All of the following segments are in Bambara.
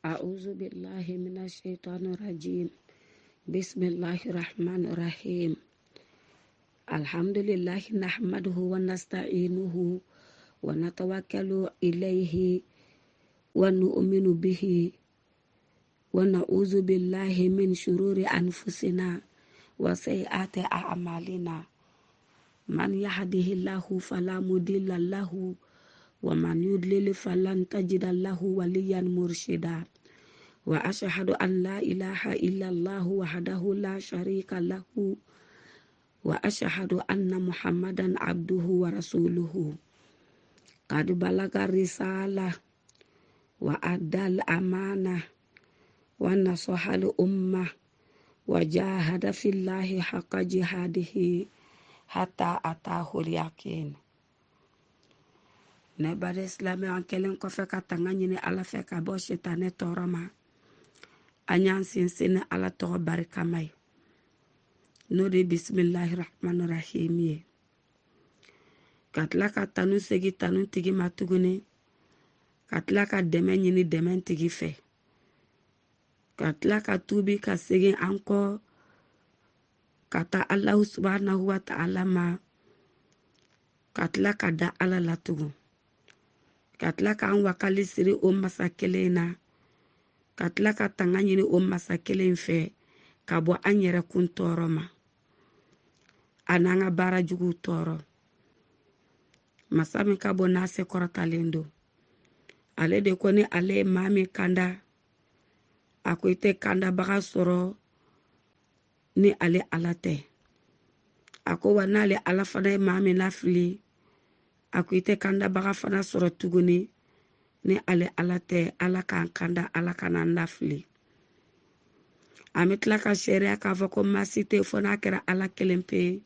أعوذ بالله من الشيطان الرجيم. بسم الله الرحمن الرحيم. الحمد لله نحمده ونستعينه ونتوكل إليه ونؤمن به ونعوذ بالله من شرور أنفسنا وسيئات أعمالنا. من يهده الله فلا مضل له ومن يضلل فلن تجد له وليا مرشدا. وأشهد أن لا إله إلا الله وحده لا شريك له وأشهد أن محمدا عبده ورسوله. قد بلغ الرسالة وأدى الأمانة ونصح الأمة وجاهد في الله حق جهاده حتى أتاه اليقين. Nebade Islami ankelen kofe katanga nyini ala fe ka bo shetane toroma. Anyan sinsine ala toro barikamay. Nodi bismillahirrahmanirrahim ye. Katla ka tanu segi tanu tigi matugune. Katla ka deme nyini deme tigi fe. Katla ka tubi ka segi anko kata Allah subhanahu wa ta'ala ma. Katla ka da ala latugu. Katla ka an wakali siri o masa kelen na. Katla ka tanga nyini o masa kelen fe ka bo an yɛrɛ kun tɔɔrɔ ma. Ananga bara jugu tɔɔrɔ. Masa min ka bo n'a se kɔrɔtalen do. Ale de ko ni ale ye maa min kanda. A ko i tɛ kandabaga sɔrɔ ni ale ala tɛ. A ko wa n'ale ala fana ye maa min lafili. A ko i tɛ kandabaga fana sɔrɔ tuguni ni ale ala tɛ. Ala k'an kanda, ala kan'an lafili. An bɛ tila ka sariya k'a fɔ ko maasi tɛ fɔ n'a kɛra ala kelen pe.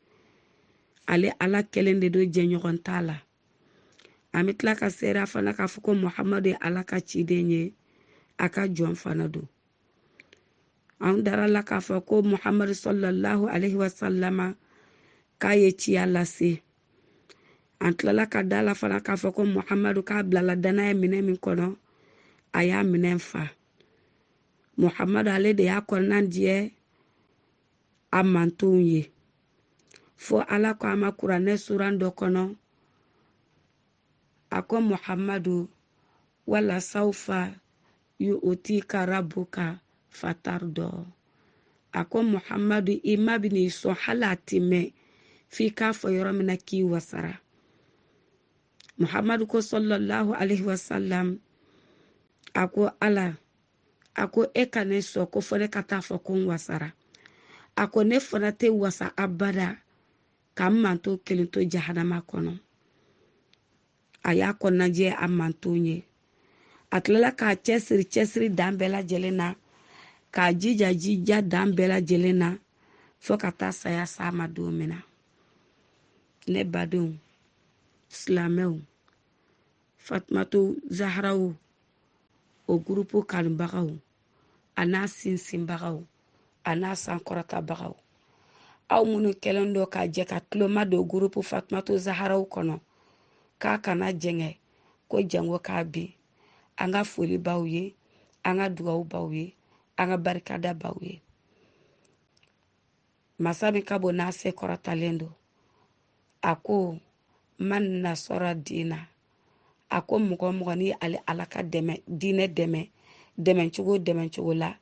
Ale ala kelen de do jɛɲɔgɔn t'a la. An bɛ tila ka sariya fana k'a fɔ ko Muhamadu ye ala ka ciden ye. A ka jɔn fana do. An dara la k'a fɔ ko Muhamadu sallallahu alaihi wa sallama k'a ye ciya lase. An tilala ka da la fana k'a fɔ ko Muhamadu k'a bilala danaya minɛ min kɔnɔ. A y'a minɛ fa. Muhamadu ale de y'a kɔnɔna diɲɛ a mantonw ye. Fo ala ko a ma kuranɛ suran dɔ kɔnɔ. A ko Muhamadu wala sawfa yu'tika rabbuka fatardɔ. A ko Muhamadu i ma bɛn'i sɔn hali a tɛ mɛn f'i k'a fɔ yɔrɔ min na k'i wasara. Muhamadu ko sallallahu alaihi wa sallam. A ko ala. A ko e ka ne sɔn ko fɔ ne ka taa fɔ ko n wasara. A ko ne fana tɛ wasa abada ka n manto kelen to jahanama kɔnɔ. A y'a kɔnɔnajɛ a manton ye. A tilala k'a cɛsiri dan bɛɛ lajɛlen na. K'a jija dan bɛɛ lajɛlen na. Fo ka taa saya s'a ma don min na. Ne badenw, silamɛw, Fatumatu Zaharaw, o gurupu kanubagaw, a n'a sinsinbagaw, a n'a sankɔrɔtabagaw. Aw minnu kɛlen do k'a jɛ ka tuloma don gurupu Fatumatu Zaharaw kɔnɔ. K'a kana jɛngɛ ko jango k'a bin. An ka foli b'aw ye, an ka dugawu b'aw ye, an ka barikada b'aw ye. Masa min ka bon n'a se kɔrɔtalen do. A ko man nasɔra diina. A ko mɔgɔ mɔgɔ ni ale ala ka diinɛ dɛmɛcogo la.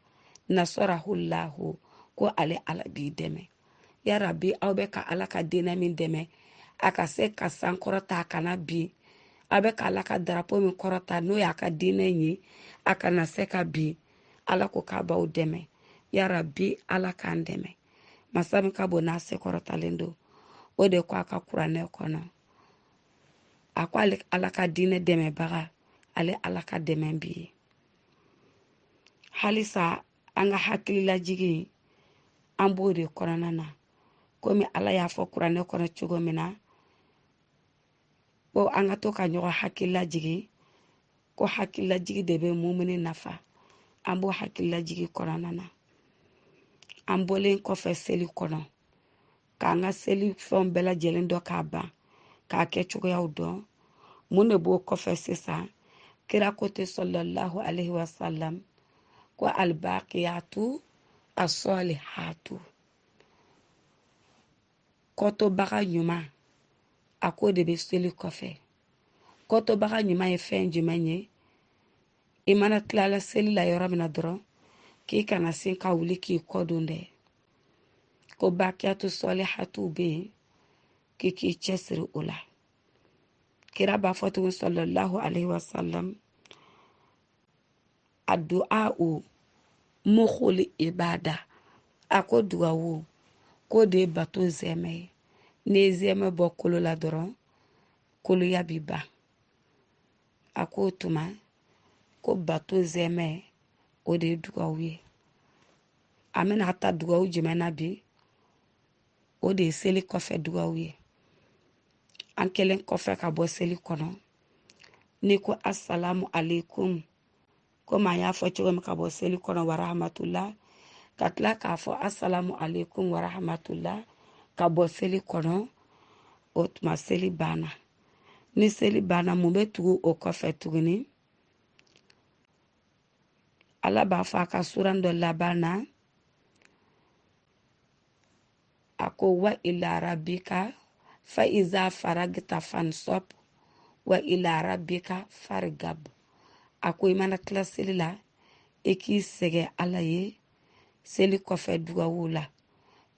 Nasɔrahullahu ko ale ala b'i dɛmɛ. Ya Rabbi aw bɛ ka ala ka diinɛ min dɛmɛ. A ka se ka sankɔrɔta a kana bin. A bɛ ka ala ka darapo min kɔrɔta n'o y'a ka diinɛ ye. A kana se ka bin. Ala ko k'a b'aw dɛmɛ. Ya Rabbi ala k'an dɛmɛ. Masa min ka bon n'a se kɔrɔtalen do. O de ko a ka kuranɛ kɔnɔ. A ko ale ala ka diinɛ dɛmɛbaga. Ale ala ka dɛmɛ bi ye. Halisa an ka hakililajigi an b'o de kɔnɔna na. Komi ala y'a fɔ kuranɛ kɔnɔ cogo min na. Ko an ka to ka ɲɔgɔn hakililajigi. Ko hakililajigi de bɛ mumini nafa. An b'o hakililajigi kɔnɔna na. An bɔlen kɔfɛ seli kɔnɔ. K'an ka seli fɛnw bɛɛ lajɛlen dɔ k'a ban. K'a kɛ cogoyaw dɔn. Mun de b'o kɔfɛ sisan. Kira ko ten sallallahu alaihi wa sallam. ko albaqiyatu as-salihatu kɔtɔbaga ɲuman a ko de bɛ seli kɔfɛ kɔtɔbaga ɲuman ye fɛn jumɛn ye i mana tilala seli la yɔrɔ min na dɔrɔn k'i kana sin ka wuli k'i kɔdon dɛ ko baqiyatu salihatu bɛ yen k'i cɛsiri o la kira b'a fɔ tugun sallallahu alaihi wasallam addu'a'u mukhul ibada a ko dugawu ko de bato zɛmɛ ye ni zɛmɛ bɔ kolo la dɔrɔn koloya bi ban a ko tuma ko bato zɛmɛ o de dugawu ye a bɛna ta dugawu jumɛn na bi o de seli kɔfɛ dugawu ye an kɛlen kɔfɛ ka bɔ seli kɔnɔ ni ko assalamu alaikum komi an y'a fɔ cogo min ka bɔ seli kɔnɔ wa rahmatullah ka tila k'a fɔ assalamu alaikum wa rahmatullah ka bɔ seli kɔnɔ o tuma seli banna ni seli banna mun bɛ tugu o kɔfɛ tuguni ala b'a fɔ a ka suran dɔ laban na a ko wa ila rabbika fa iza faragta fansab wa ila rabbika fargab a ko i mana tila seli la i k'i sɛgɛn ala ye seli kɔfɛ dugawu la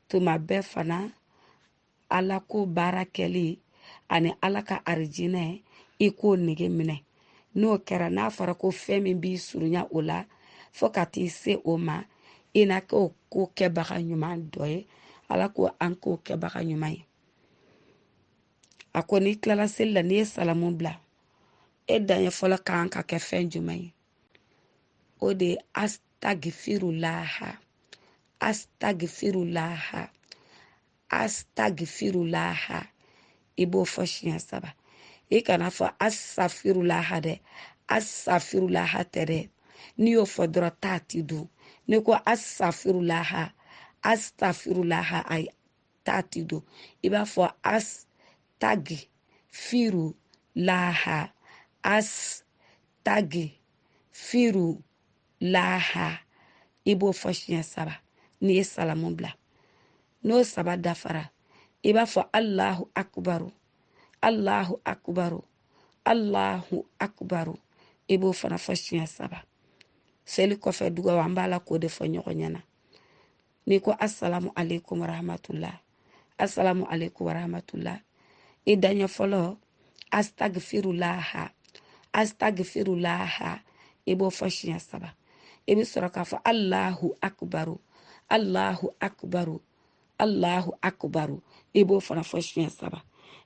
tuma bɛɛ fana ala ko baara kɛli ani ala ka arijinɛ i k'o nege minɛ n'o kɛra n'a fɔra ko fɛn min b'i surunya o la fo ka t'i se o ma i na k'o ko kɛbaga ɲuman dɔ ye ala ko an k'o kɛbaga ɲuman ye a ko n'i tilala seli la n'i ye salamu bila e dan ye fɔlɔ kan ka kɛ fɛn jumɛn ye o de ye astagfirulaha astagfirulaha astagfirulaha i b'o fɔ siɲɛ 3 i kana fɔ asafirulaha dɛ asafirulaha tɛ dɛ n'i y'o fɔ dɔrɔn taa ti dun n'i ko asafirulaha astagfirulaha ayi taa ti dun i b'a fɔ astagfirulaha astagfirulaha i b'o fɔ siɲɛ 3 n'i ye salamu bila n'o 3 dafara i b'a fɔ allahu akbaru allahu akbaru allahu akbaru i b'o fana fɔ siɲɛ 3 seli kɔfɛ dugawu an b'a la k'o de fɔ ɲɔgɔn ɲɛna n'i ko assalamu alaikum wa rahmatullah assalamu alaikum wa rahmatullah i daɲɛ fɔlɔ astagfirulaha astagfirulaha i b'o fɔ siɲɛ 3 i bɛ sɔrɔ k'a fɔ allahu akbaru allahu akbaru allahu akbaru i b'o fana fɔ siɲɛ 3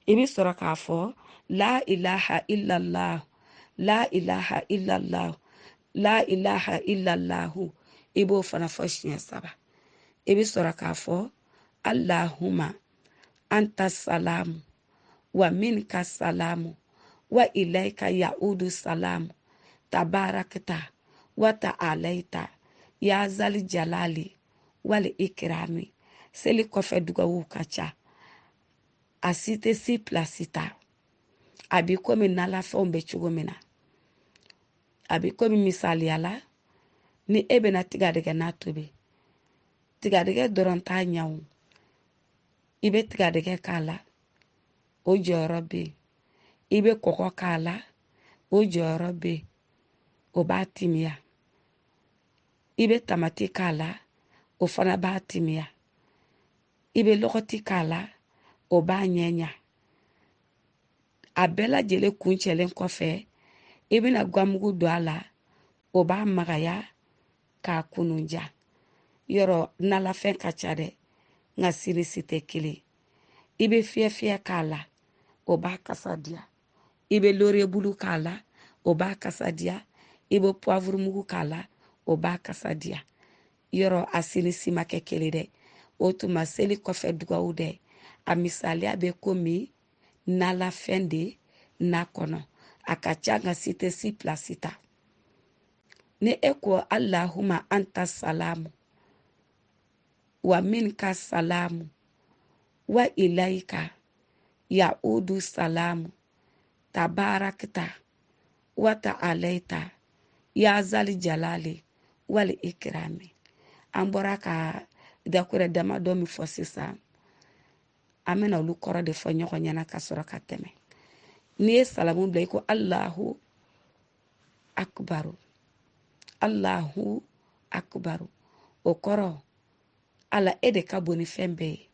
i bɛ sɔrɔ k'a fɔ la ilaha illallah la ilaha illallah la ilaha illallah i b'o fana fɔ siɲɛ 3 i bɛ sɔrɔ k'a fɔ allahumma anta salamu wa minka salamu wa ilayka yaudu salamu tabarakta wa ta'alaita ya zal jalali wal ikrami seli kɔfɛ dugawu ka ca a si tɛ si pilasi ta a b'i komi nalafɛnw bɛ cogo min na a b'i komi misaliya la ni e bɛna tigadɛgɛ n'a tobi tigadɛgɛ dɔrɔn t'a ɲa i bɛ tigadɛgɛ k'a la o jɔyɔrɔ bɛ yen i bɛ kɔgɔ k'a la o jɔyɔrɔ bɛ yen o b'a timiya i bɛ tamati k'a la o fana b'a timiya i bɛ lɔgɔti k'a la o b'a ɲɛɲa a bɛɛ lajɛlen kuncɛlen kɔfɛ i bɛna gamugu don a la o b'a magaya k'a kununja yɔrɔ nalafɛn ka ca dɛ nka sirisi tɛ kelen i bɛ fiyɛ k'a la o b'a kasa diya i bɛ lɔriyebulu k'a la o b'a kasa diya i bɛ puwavurumugu k'a la o b'a kasa diya yɔrɔ a sinisi ma kɛ kelen dɛ o tuma seli kɔfɛ dugawu dɛ a misaliya bɛ komi nalafɛn de n'a kɔnɔ a ka ca nka si tɛ si pilasi ta ni e ko allahumma anta salamu wa minka salamu wa ilayka yaudu salamu tabarakta wa ta'alaita ya zal jalali wali ikrami. An bɔra ka dakure dama dɔ min fɔ sisan an bɛna olu kɔrɔ de fɔ ɲɔgɔn ɲɛna ka sɔrɔ ka tɛmɛ. N'i ye salamu bila i ko Allahu akbaru, Allahu akbaru. O kɔrɔ Ala e de ka bon ni fɛn bɛɛ ye.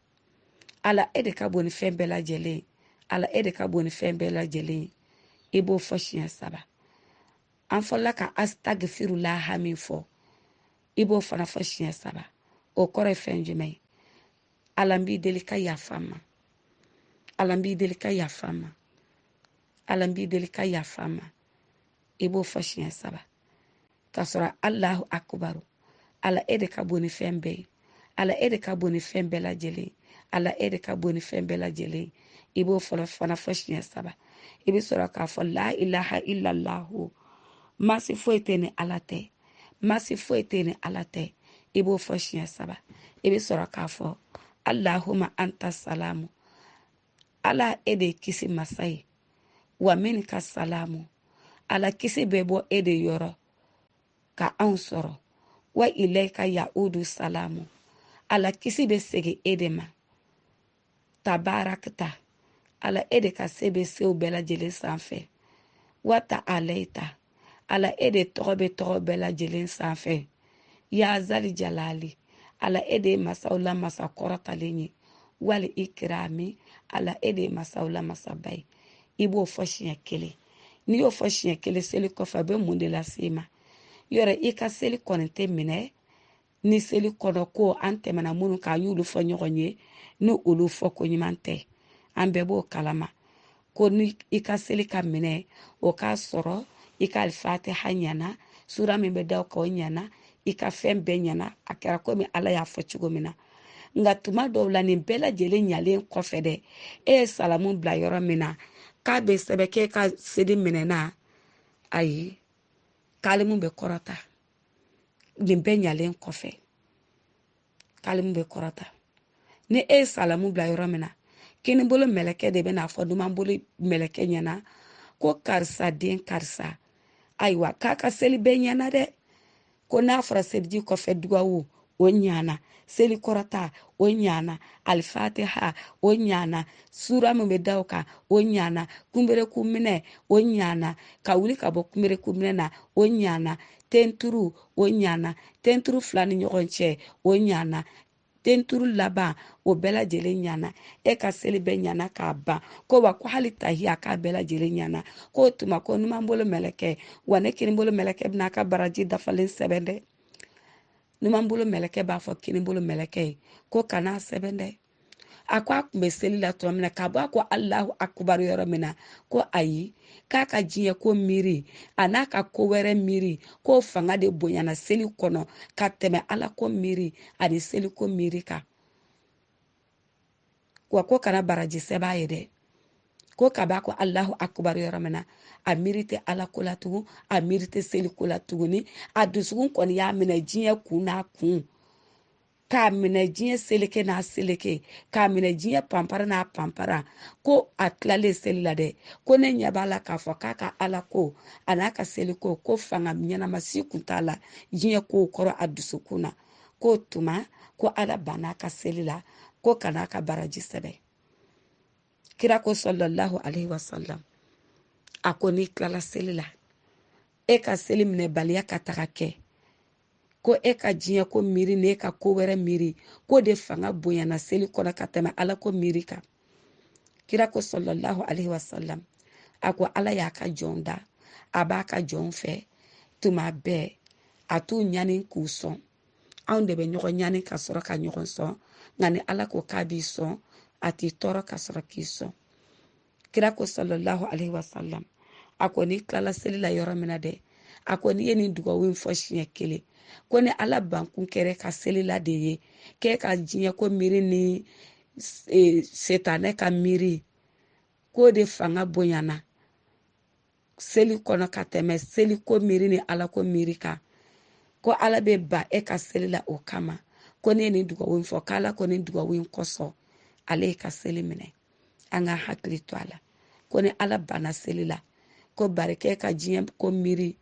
Ala e de ka bon ni fɛn bɛɛ lajɛlen ye. Ala e de ka bon ni fɛn bɛɛ lajɛlen ye. I b'o fɔ siɲɛ 3. An fɔla ka astagfirullah min fɔ i b'o fana fɔ siɲɛ 3. O kɔrɔ ye fɛn jumɛn ye? Ala n b'i deli ka yafa n ma. Ala n b'i deli ka yafa n ma. Ala n b'i deli ka yafa n ma. I b'o fɔ siɲɛ 3. Ka sɔrɔ Allahu akbaru. Ala e de ka bon ni fɛn bɛɛ ye. Ala e de ka bon ni fɛn bɛɛ lajɛlen. Ala e de ka bon ni fɛn bɛɛ lajɛlen. I b'o fana fɔ siɲɛ 3. I bɛ sɔrɔ k'a fɔ la ilaha illallahu. Masi foyi tɛ ni Ala tɛ. Masi foyi tɛ ni Ala tɛ. I b'o fɔ siɲɛ 3. I bɛ sɔrɔ k'a fɔ Allahumma anta salamu. Ala e de kisi masa ye. Wa minka salamu. Ala kisi bɛ bɔ e de yɔrɔ ka anw sɔrɔ. Wa ilayka yaudu salamu. Ala kisi bɛ segin e de ma. Tabarakta. Ala e de ka se bɛ sew bɛɛ lajɛlen sanfɛ. Wa ta'alayta. Ala e de tɔgɔ bɛ tɔgɔ bɛɛ lajɛlen sanfɛ. Ya zali jalali. Ala e de masaw la masa kɔrɔtalen ye. Wali ikrami. Ala e de masaw la masaba ye. I b'o fɔ siɲɛ 1. N'i y'o fɔ siɲɛ 1 seli kɔfɛ a bɛ mun de lase i ma? Yɔrɔ i ka seli kɔni tɛ minɛ ni seli kɔnɔ ko an tɛmɛna minnu kan y'olu fɔ ɲɔgɔn ye ni olu fɔ ko ɲuman tɛ. An bɛɛ b'o kalama ko ni i ka seli ka minɛ o k'a sɔrɔ i ka alfatiha ɲɛna, sura min bɛ da o kan o ɲɛna, i ka fɛn bɛɛ ɲɛna. A kɛra komi Ala y'a fɔ cogo min na. Nka tuma dɔw la nin bɛɛ lajɛlen ɲalen kɔfɛ dɛ e ye salamu bila yɔrɔ min na k'a bɛ sɛbɛn k'e ka seli minɛna, ayi, kalimu bɛ kɔrɔta. Nin bɛɛ ɲalen kɔfɛ kalimu bɛ kɔrɔta. Ni e ye salamu bila yɔrɔ min na kini bolo mɛlɛkɛ de bɛna fɔ duman bolo mɛlɛkɛ ɲɛna ko karisa den karisa, ayiwa k'a ka seli bɛɛ ɲɛna dɛ. Ko n'a fɔra seliji kɔfɛ dugawu o ɲana, seli kɔrɔta o ɲana, alfatiha o ɲana, sura min bɛ da o kan o ɲana, kunbereku minɛ o ɲana, ka wuli ka bɔ kunbereku minɛ na o ɲana, tenturu o ɲana, tenturu 2 ni ɲɔgɔn cɛ o ɲana, tenturu laban o bɛɛ lajɛlen ɲana. E ka seli bɛɛ ɲana k'a ban. Ko wa ko hali tahiya k'a bɛɛ lajɛlen ɲana. Ko tuma ko numan bolo mɛlɛkɛ wa ne kini bolo mɛlɛkɛ bɛna ka baraji dafalen sɛbɛn dɛ. Numan bolo mɛlɛkɛ b'a fɔ kini bolo mɛlɛkɛ ye ko kana sɛbɛn dɛ. A ko a tun bɛ seli la tuma min na k'a bɔ a ko Allahu akbar yɔrɔ min na ko ayi k'a ka diɲɛ ko miiri a n'a ka ko wɛrɛ miiri k'o fanga de bonyana seli kɔnɔ ka tɛmɛ Ala ko miiri ani seli ko miiri kan. Wa ko kana baraji sɛbɛn ye dɛ. Ko ka b'a ko Allahu akbar yɔrɔ min na a miiri tɛ Ala ko la tugun, a miiri tɛ seli ko la tuguni. A dusukun kɔni y'a minɛ diɲɛ kun n'a kun. K'a minɛ diɲɛ seleke n'a seleke, k'a minɛ diɲɛ panpara n'a panpara, ko a tilalen seli la dɛ, ko ne ɲɛ b'a la k'a fɔ k'a ka Ala ko a n'a ka seli ko fanga ɲɛnama si kun t'a la diɲɛ kow kɔrɔ a dusukun na, k'o tuma ko Ala banna ka seli la ko kan'a ka baraji sɛbɛn. Kira ko sallallahu alaihi wasallam a ko n'i tilala seli la e ka seli minɛ baliya ka taga kɛ ko e ka diɲɛ ko miiri ni e ka ko wɛrɛ miiri ko de fanga bonyana seli kɔnɔ ka tɛmɛ Ala ko miiri kan. Kira ko sallallahu alaihi wasallam a ko Ala y'a ka jɔn da a b'a ka jɔn fɛ tuma bɛɛ a t'u ɲani k'u sɔn. Anw de bɛ ɲɔgɔn ɲani ka sɔrɔ ka ɲɔgɔn sɔn nka ni Ala ko k'a b'i sɔn a t'i tɔɔrɔ ka sɔrɔ k'i sɔn. Kira ko sallallahu alaihi wasallam a ko n'i tilala seli la yɔrɔ min na dɛ a ko n'i ye nin dugawu in fɔ siɲɛ 1 ko ni Ala bankun kɛra ka seli la de ye k'e ka diɲɛ ko miiri ni setanɛ ka miiri k'o de fanga bonyana seli kɔnɔ ka tɛmɛ seli ko miiri ni Ala ko miiri kan, ko Ala bɛ ba e ka seli la o kama, ko ne ye nin dugawu in fɔ k'Ala ko nin dugawu in kɔsɔn ale ye ka seli minɛ. An ka hakili to a la ko ni Ala banna seli la ko bari k'e ka diɲɛ ko miiri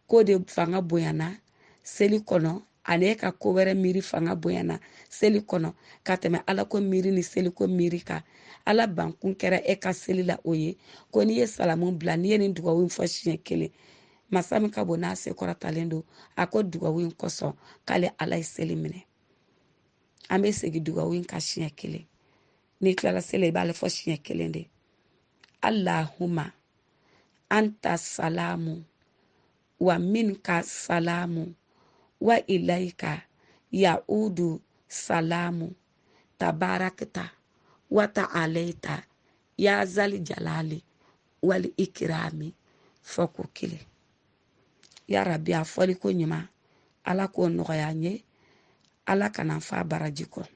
ko de fanga bonyana seli kɔnɔ ani ka ko wɛrɛ miiri fanga bonyana seli kɔnɔ ka tɛmɛ ala ko miiri ni seli ko miiri kan. Ala bankun kɛra ka seli la o ye ko n'i ye salamu bila n'i ye nin dugawu fɔ siɲɛ kelen masa min ka bon n'a se kɔrɔtalen don a ko dugawu in kosɔn k'ale ala ye seli minɛ. An bɛ segin dugawu in ka siɲɛ kelen. N'i tilala seli i b'ale fɔ siɲɛ kelen de. Allahumma anta salamu wa minka salamu wa ilaika yaudu salamu tabarakta wa ta'alaita ya zal jalali wal ikrami fɔ ko kelen. Ya Rabbi a fɔli ko ɲuman ala k'o nɔgɔya n ye, ala kana fa baraji kɔ.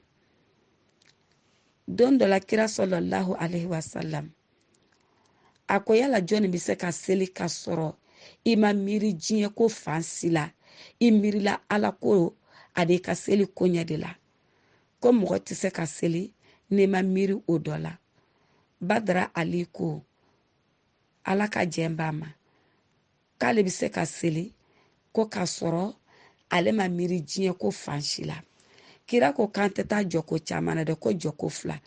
Don dɔ la kira sallallahu alaihi wasallam a ko yala jɔnni bɛ se ka seli ka sɔrɔ i ma miiri diɲɛ ko fan si la, i miirila ala ko ani ka seli koɲɛ de la. Ko mɔgɔ tɛ se ka seli n'i ma miiri o dɔ la. Badara Ali ko ala ka jɛn b'a ma k'ale bɛ se ka seli ko k'a sɔrɔ ale ma miiri diɲɛ ko fan si la. Kira ko k'an tɛ taa jɔko caman na dɛ, ko jɔko fila.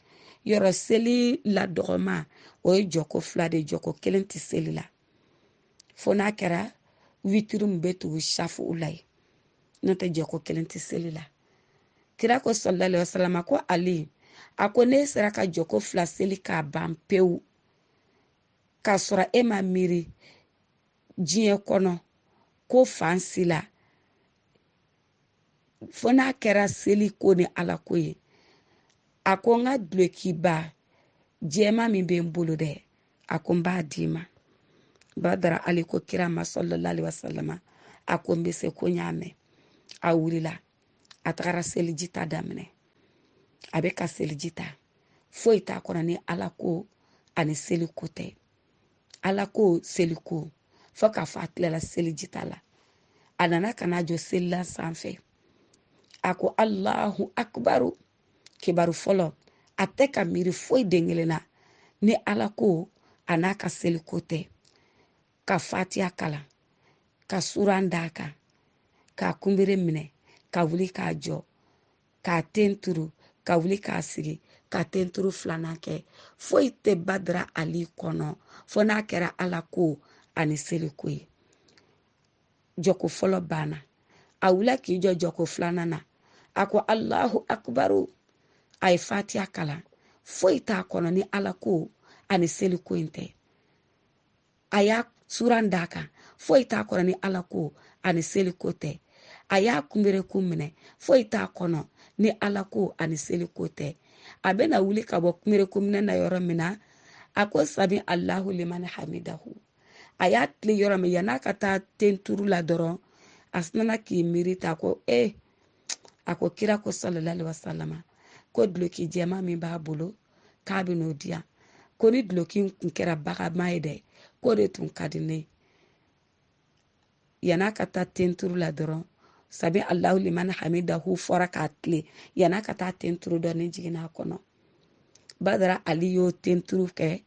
Yɔrɔ seli la dɔgɔma o ye jɔko fila de, jɔko kelen tɛ seli la. Fo n'a kɛra witiri min bɛ tugu safu la ye, n'o tɛ jɔko kelen tɛ seli la. Kira ko sallallahu alaihi wasallam ko Ali a ko ne sera ka jɔko fila seli k'a ban pewu k'a sɔrɔ e ma miiri diɲɛ kɔnɔ ko fan si la, fo n'a kɛra seli ko ni ala ko ye. A ko n ka dulokiba jɛma min bɛ n bolo dɛ, a ko n b'a d'i ma. Badara Ali ko kira ma sallallahu alaihi wasallam a ko n bɛ se ko n y'a mɛn. A wulila a tagara seliji ta daminɛ. A bɛ ka seliji ta foyi t'a kɔnɔ ni ala ko ani seli ko tɛ. Ala ko seli ko fo k'a fɔ a tilala seliji ta la. A nana ka na jɔ selila sanfɛ. A ko Allahu akbaru. Kibaru fɔlɔ a tɛ ka miiri foyi den kelen na ni ala ko a n'a ka seli ko tɛ. Ka fatiha kalan, ka suran d'a kan, k'a kunbere minɛ, ka wuli k'a jɔ, k'a ten turu, ka wuli k'a sigi, ka ten turu filanan kɛ. Foyi tɛ Badara Ali kɔnɔ fo n'a kɛra ala ko ani seli ko ye. Jɔko fɔlɔ banna. A wula k'i jɔ jɔko filanan na. A ko Allahu akbaru. A ye fatiha kalan. Foyi t'a kɔnɔ ni ala ko ani seli ko in tɛ. A y'a suran d'a kan. Foyi t'a kɔnɔ ni ala ko ani seli ko tɛ. A y'a kunbere kun minɛ. Foyi t'a kɔnɔ ni ala ko ani seli ko tɛ. A bɛna wuli ka bɔ kunbere kun minɛ na yɔrɔ min na, a ko sami Allahu liman hamidahu. A y'a tile yɔrɔ min yan'a ka taa ten turu la dɔrɔn a sinana k'i miiri ta ko a ko kira ko sallallahu alaihi wasallam ko duloki jɛma min b'a bolo k'a bɛ n'o di yan. Ko ni duloki kun kɛra bagama ye dɛ, ko de tun ka di ne. Yan'a ka taa ten turu la dɔrɔn sabi Allahu liman hamidahu fɔra k'a tile yan'a ka taa ten turu dɔ ni jiginna a kɔnɔ. Badara Ali y'o ten turu kɛ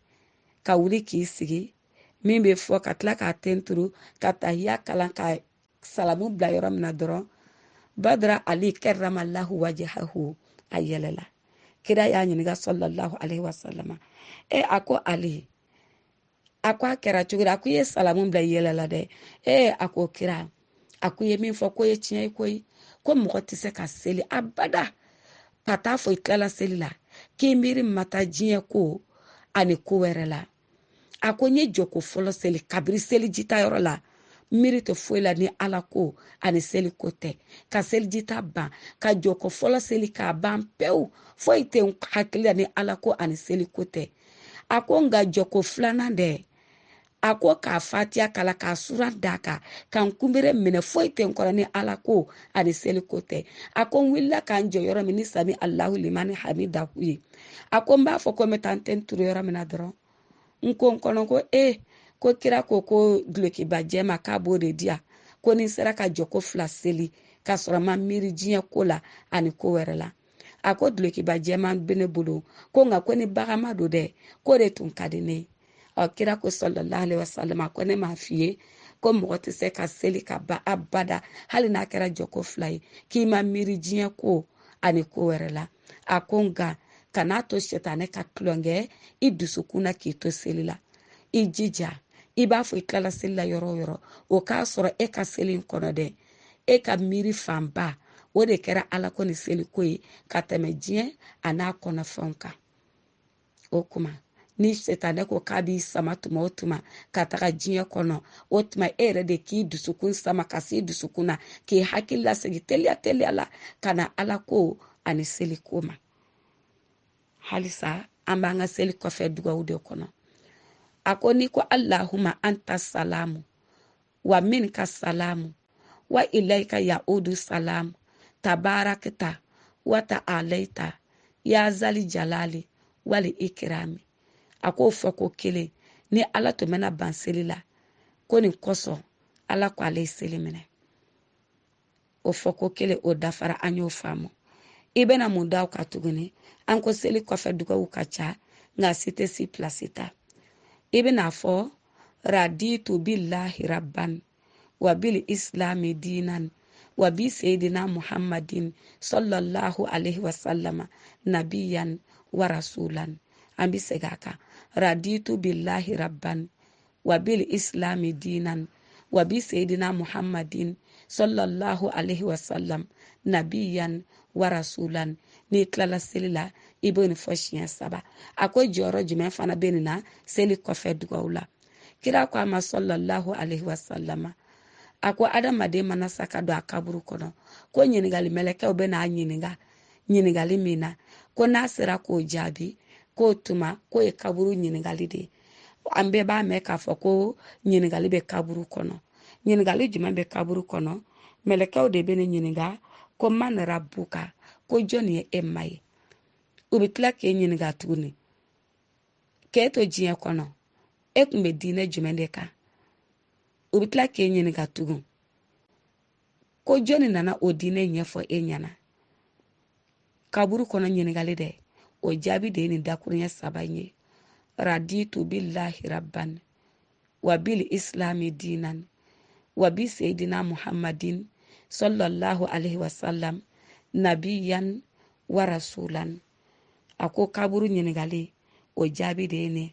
ka wuli k'i sigi min bɛ fɔ ka tila k'a ten turu ka tahiya kalan ka salamu bila yɔrɔ min na dɔrɔn Badara Ali karramallahu wajahahu a yɛlɛla. Kira y'a ɲininka sallallahu alaihi wasallam a ko Ali a ko a kɛra cogo di? A ko i ye salamu bila yɛlɛla dɛ. A ko kira a ko i ye min fɔ ko ye tiɲɛ ye koyi, ko mɔgɔ tɛ se ka seli abada ka taa fɔ i tilala seli la k'i miiri ma taa diɲɛ ko ani ko wɛrɛ la. A ko n ye jɔko fɔlɔ seli kabiri seliji ta yɔrɔ la, miiri tɛ foyi la ni ala ko ani seli ko tɛ. Ka seliji ta ban ka jɔko fɔlɔ seli k'a ban pewu foyi tɛ n hakili la ni ala ko ani seli ko tɛ. A ko nka jɔko filanan dɛ, a ko k'a fatiha kala k'a suran d'a kan k'an kunbere minɛ foyi tɛ n kɔrɔ ni ala ko ani seli ko tɛ. A ko n wulila k'an jɔ yɔrɔ min ni sami Allahu liman hamidahu ye. A ko n b'a fɔ ko n bɛ taa n ten turu yɔrɔ min na dɔrɔn n ko n kɔnɔ ko ko kira ko dulokiba jɛma k'a b'o de di yan, ko ni sera ka jɔko fila seli k'a sɔrɔ ma miiri diɲɛ ko la ani ko wɛrɛ la. A ko dulokiba jɛma bɛ ne bolo ko nka ko ni bagama don dɛ, ko de tun ka di ne ye. Kira ko sallallahu alaihi wasallam ko ne m'a f'i ye ko mɔgɔ tɛ se ka seli ka ban abada hali n'a kɛra jɔko 2 ye k'i ma miiri diɲɛ ko ani ko wɛrɛ la a ko nka kan'a to sɛtanɛ ka tulonkɛ i dusukun na k'i to seli la i jija i b'a fɔ i tilala seli la yɔrɔ o yɔrɔ o k'a sɔrɔ e ka seli kɔnɔ dɛ e ka miiri fanba o de kɛra ala ko ni seli ko ye ka tɛmɛ diɲɛ a n'a kɔnɔfɛnw kan o kuma ni sɛtanɛ ko k'a b'i sama tuma o tuma ka taga diɲɛ kɔnɔ o tuma e yɛrɛ de k'i dusukun sama ka se dusukun na k'i hakili lasegi teliya la ka na ala ko ani seli ko ma halisa an b'an ka seli kɔfɛ dugawu de kɔnɔ a ko ni ko allahumma anta salamu wa minka salamu wa ilayka yaudu salamu tabarakta wa ta'alaita ya zali jalali wali ikirami a ko fɔ ko kelen ni ala tun bɛna ban seli la ko nin kosɔn ala ko ale seli minɛ o fɔ ko kelen o dafara an y'o faamu i bɛna mun daw ka tuguni an ko seli kɔfɛ dugawu ka ca nka si tɛ si pilasi ta i bɛna fɔ raditu billahi rabban wa bil islami dinan wa bi sayidina muhammadin sallallahu alaihi wasallama nabiyan wa rasulan an bi segin a kan raditu billahi rabban wa bil islami dinan wa bi sayidina muhammadin sallallahu alaihi wasallam nabiyan wa rasulan ni tilala seli la i b'o ni fɔ siɲɛ 3 a ko jɔyɔrɔ jumɛn fana bɛ nin na seli kɔfɛ dugawu la kira ko a ma sallallahu alaihi wasallama a ko adamaden mana sa ka don a kaburu kɔnɔ ko ɲininkali mɛlɛkɛw bɛ n'a ɲininka ɲininkali min na ko n'a sera k'o jaabi k'o tuma k'o ye kaburu ɲininkali de ye an bɛɛ b'a mɛn k'a fɔ ko ɲininkali bɛ kaburu kɔnɔ ɲininkali jumɛn bɛ kaburu kɔnɔ mɛlɛkɛw de bɛ ne ɲininka ko man rabbuka ko jɔnni ye e ma ye u bɛ tila k'e ɲininka tuguni k'e to diɲɛ kɔnɔ e tun bɛ diinɛ jumɛn de kan u bɛ tila k'e ɲininka tugun ko jɔnni nana o diinɛ ɲɛfɔ e ɲɛna kaburu kɔnɔ ɲininkali dɛ o jaabi de ye nin dakuruɲɛ 3 ye raditu billahi rabban wa bil islami dinan wa bi sayidina muhammadin sallallahu alaihi wasallam nabiyan wa rasulan a ko kaburu ɲininkali o jaabi de ye ne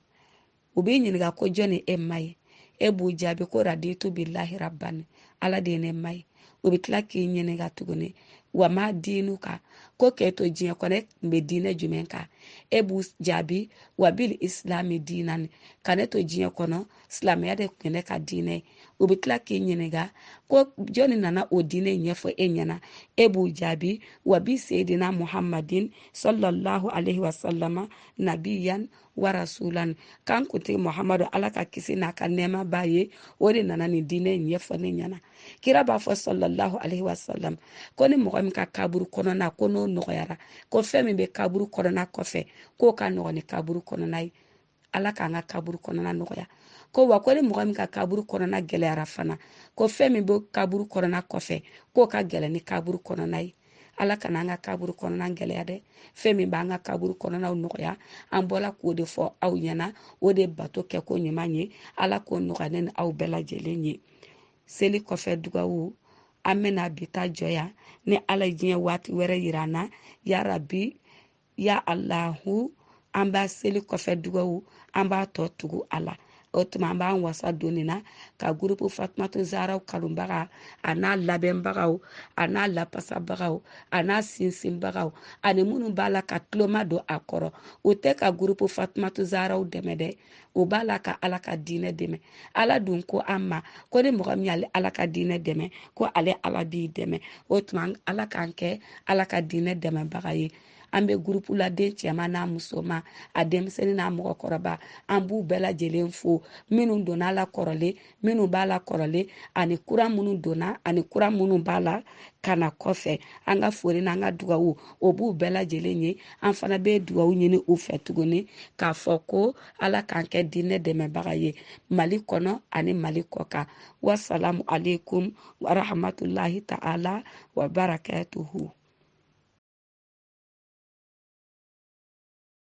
u b'i ɲininka ko jɔnni e ma ye e b'u jaabi ko raditu billahi rabban ala de ye ne ma ye u bɛ tila k'i ɲininka tuguni wa ma diinu kan ko k'e to diɲɛ kɔnɔ e tun bɛ diinɛ jumɛn kan e b'u jaabi wa bil islami diinan ka ne to diɲɛ kɔnɔ silamɛya de tun ne ka diinɛ ye u bɛ tila k'i ɲininka ko jɔnni nana o diinɛ ɲɛfɔ e ɲɛna e b'u jaabi wa bi sayidina muhammadin sallallahu alaihi wasallama nabiyan wa rasulan kan kuntigi muhammadu ala ka kisi n'a ka nɛɛma b'a ye o de nana nin diinɛ ɲɛfɔ ne ɲɛna kira b'a fɔ sallallahu alaihi wasallam ko ni mɔgɔ min ka kaburu kɔnɔna ko n'o nɔgɔyara ko fɛn min bɛ kaburu kɔnɔna kɔfɛ k'o ka nɔgɔn ni kaburu kɔnɔna ye ala k'an ka kaburu kɔnɔna nɔgɔya ko wa ko ni mɔgɔ min ka kaburu kɔnɔna gɛlɛyara fana ko fɛn min bɛ kaburu kɔnɔna kɔfɛ k'o ka gɛlɛn ni kaburu kɔnɔna ye ala kana an ka kaburu kɔnɔna gɛlɛya dɛ fɛn min b'an ka kaburu kɔnɔnaw nɔgɔya an bɔla k'o de fɔ aw ɲɛna o de bato kɛ ko ɲuman ye ala k'o nɔgɔya ne ni aw bɛɛ lajɛlen ye seli kɔfɛ dugawu an bɛna bi ta jɔya ni ala ye diɲɛ waati wɛrɛ yira an na ya rabi ya alahu an b'a seli kɔfɛ dugawu an b'a tɔ tugu a la o tuma an b'an wasa donni na ka gurupu fatumatu zaraw kanubaga a n'a labɛnbagaw a n'a lapasabagaw a n'a sinsinbagaw ani minnu b'a la ka tuloma don a kɔrɔ u tɛ ka gurupu fatumatu zaraw dɛmɛ dɛ u b'a la ka ala ka diinɛ dɛmɛ ala dun ko an ma ko ni mɔgɔ min y'ale ala ka diinɛ dɛmɛ ko ale ala b'i dɛmɛ o tuma ala k'an kɛ ala ka diinɛ dɛmɛbaga ye an bɛ gurupu la den cɛman n'a musoman a denmisɛnnin n'a mɔgɔkɔrɔba an b'u bɛɛ lajɛlen fo minnu donna la kɔrɔlen minnu b'a la kɔrɔlen ani kura minnu donna ani kura minnu b'a la ka na kɔfɛ an ka foli n'an ka dugawu o b'u bɛɛ lajɛlen ye an fana bɛ dugawu ɲini u fɛ tuguni k'a fɔ ko ala k'an kɛ diinɛ dɛmɛbaga ye mali kɔnɔ ani mali kɔkan wasalamu alaikum wa rahmatulahi ta'ala wa barakatuhu